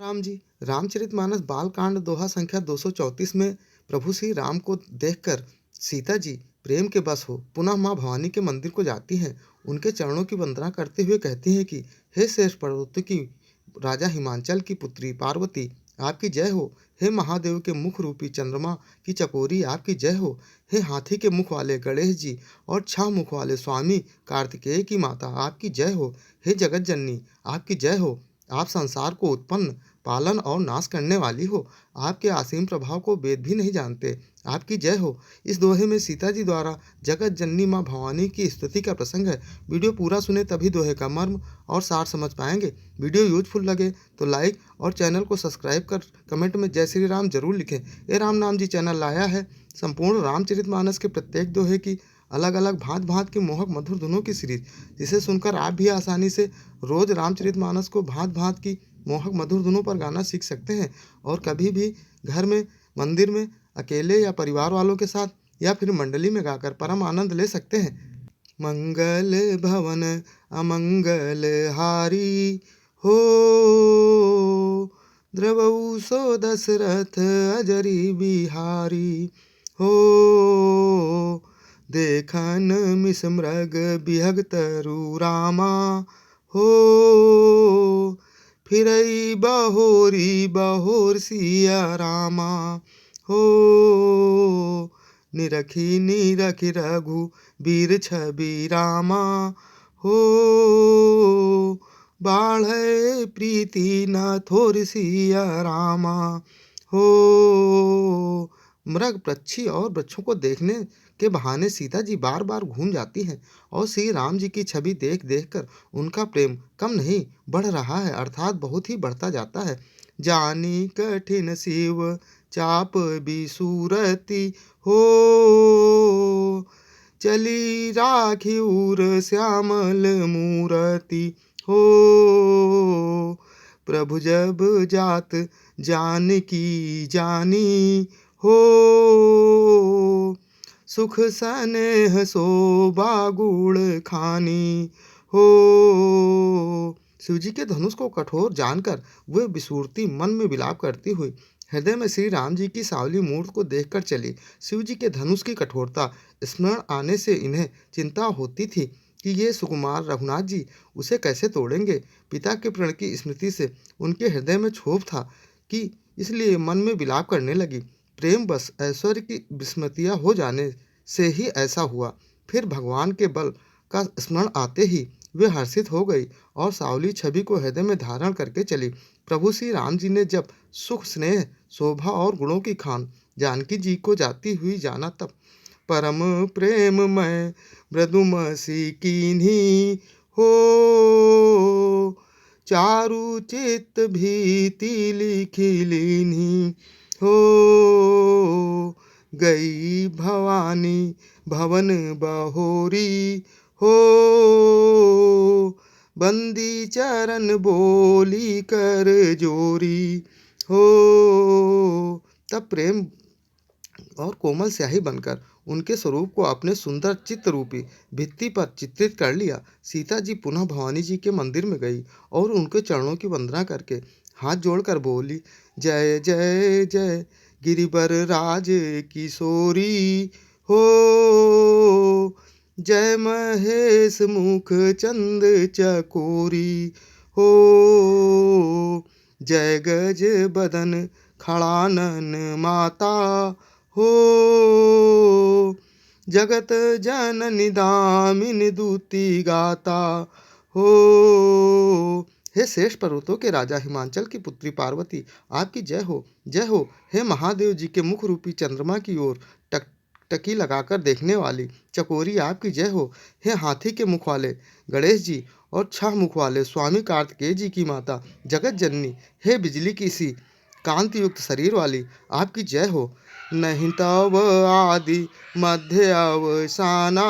राम जी। रामचरितमानस बालकांड दोहा संख्या 234 में प्रभु श्री राम को देखकर सीता जी प्रेम के बस हो पुनः माँ भवानी के मंदिर को जाती हैं। उनके चरणों की वंदना करते हुए कहती हैं कि हे श्रेष्ठ पर्वतों की राजा हिमांचल की पुत्री पार्वती, आपकी जय हो। हे महादेव के मुख रूपी चंद्रमा की चकोरी, आपकी जय हो। हे हाथी के मुख वाले गणेश जी और छह मुख वाले स्वामी कार्तिकेय की माता, आपकी जय हो। हे जगत जननी, आपकी जय हो। आप संसार को उत्पन्न, पालन और नाश करने वाली हो। आपके असीम प्रभाव को वेद भी नहीं जानते, आपकी जय हो। इस दोहे में सीता जी द्वारा जगत जननी माँ भवानी की स्तुति का प्रसंग है। वीडियो पूरा सुने तभी दोहे का मर्म और सार समझ पाएंगे। वीडियो यूजफुल लगे तो लाइक और चैनल को सब्सक्राइब कर कमेंट में जय श्री राम जरूर लिखें। ये राम नाम जी चैनल लाया है संपूर्ण रामचरितमानस के प्रत्येक दोहे की अलग अलग भांत भांत की मोहक मधुर धुनों की सीरीज, जिसे सुनकर आप भी आसानी से रोज रामचरितमानस को भांत भांत की मोहक मधुर धुनों पर गाना सीख सकते हैं और कभी भी घर में, मंदिर में, अकेले या परिवार वालों के साथ या फिर मंडली में गाकर परम आनंद ले सकते हैं। मंगल भवन अमंगल हारी हो, द्रवऊ सो दशरथ अजरी बिहारी हो। देखन मिसमृग बिहग तरु रामा हो, फिरई बहोरी बहोर सिया रामा हो। निरखी निरखी रघु बीर छवि रामा हो, बाढ़े प्रीति न थोर सिया रामा हो। मृग, पक्षी और वृक्षों को देखने के बहाने सीता जी बार बार घूम जाती हैं और श्री राम जी की छवि देख देख कर उनका प्रेम कम नहीं बढ़ रहा है, अर्थात बहुत ही बढ़ता जाता है। जानी कठिन शिव चाप बिसूरती हो, चली राखी उर श्यामल मूरति हो। प्रभु जब जात जानकी जानी हो, सुख सनेह शोभा गुण खानी हो। शिव जी के धनुष को कठोर जानकर वे बिसूरती मन में विलाप करती हुई हृदय में श्री राम जी की सांवली मूर्त को देखकर चली। शिव जी के धनुष की कठोरता स्मरण आने से इन्हें चिंता होती थी कि ये सुकुमार रघुनाथ जी उसे कैसे तोड़ेंगे। पिता के प्रण की स्मृति से उनके हृदय में क्षोभ था कि इसलिए मन में विलाप करने लगी। प्रेम बस ऐश्वर्य की विस्मृतियाँ हो जाने से ही ऐसा हुआ। फिर भगवान के बल का स्मरण आते ही वे हर्षित हो गई और सावली छवि को हृदय में धारण करके चली। प्रभु श्री राम जी ने जब सुख, स्नेह, शोभा और गुणों की खान जानकी जी को जाती हुई जाना, तब परम प्रेम मैं मृदुमसी कीन्ही हो, चारु चित्त भीति लिखी लीन्ही हो। गई भवानी भवन बहोरी हो, बंदी चरण बोली कर जोरी हो। तब प्रेम और कोमल स्याही बनकर उनके स्वरूप को अपने सुंदर चित्त रूपी भित्ति पर चित्रित कर लिया। सीता जी पुनः भवानी जी के मंदिर में गई और उनके चरणों की वंदना करके हाथ जोड़कर बोली, जय जय जय गिरिवर राज किशोरी हो, जय महेश मुख चंद चकोरी हो। जय गज बदन खड़ानन माता हो, जगत जननी दामिनी दूती गाता हो। हे श्रेष्ठ पर्वतों के राजा हिमांचल की पुत्री पार्वती, आपकी जय हो, जय हो। हे महादेव जी के मुख रूपी चंद्रमा की ओर टकी लगाकर देखने वाली चकोरी, आपकी जय हो। हे हाथी के मुख वाले गणेश जी और छह मुख वाले स्वामी कार्तिकेय जी की माता जगत जननी, हे बिजली की सी कांति युक्त शरीर वाली, आपकी जय हो। नहीं तव आदि मध्य अवसाना,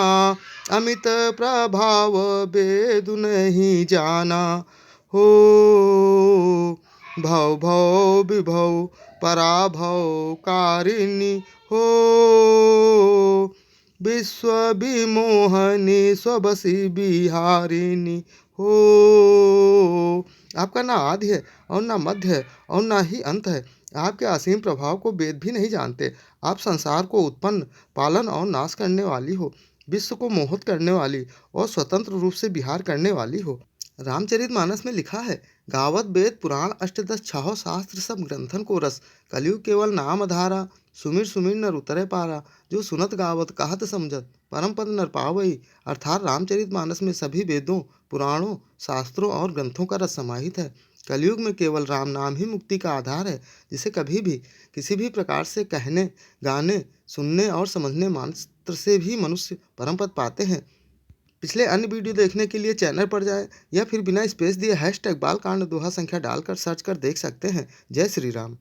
अमित प्रभाव वेद नहीं जाना हो। भव भव विभव पराभव कारिणी हो, विश्व विमोहनी स्वबसी बिहारिणी हो। आपका ना आदि है और ना मध्य है और ना ही अंत है। आपके असीम प्रभाव को वेद भी नहीं जानते। आप संसार को उत्पन्न, पालन और नाश करने वाली हो, विश्व को मोहित करने वाली और स्वतंत्र रूप से विहार करने वाली हो। रामचरितमानस में लिखा है, गावत वेद पुराण अष्टदश छहो शास्त्र सब ग्रंथन को रस, कलयुग केवल नाम धारा, सुमिर सुमिर नर उतरे पारा, जो सुनत गावत कहत समझत, परम पद नर पावई। अर्थात रामचरितमानस में सभी वेदों, पुराणों, शास्त्रों और ग्रंथों का रस समाहित है। कलयुग में केवल राम नाम ही मुक्ति का आधार है, जिसे कभी भी किसी भी प्रकार से कहने, गाने, सुनने और समझने मात्र से भी मनुष्य परम पद पाते हैं। पिछले अन्य वीडियो देखने के लिए चैनल पर जाएं या फिर बिना स्पेस दिए हैशटैग बालकांड दोहा संख्या डालकर सर्च कर देख सकते हैं। जय श्री राम।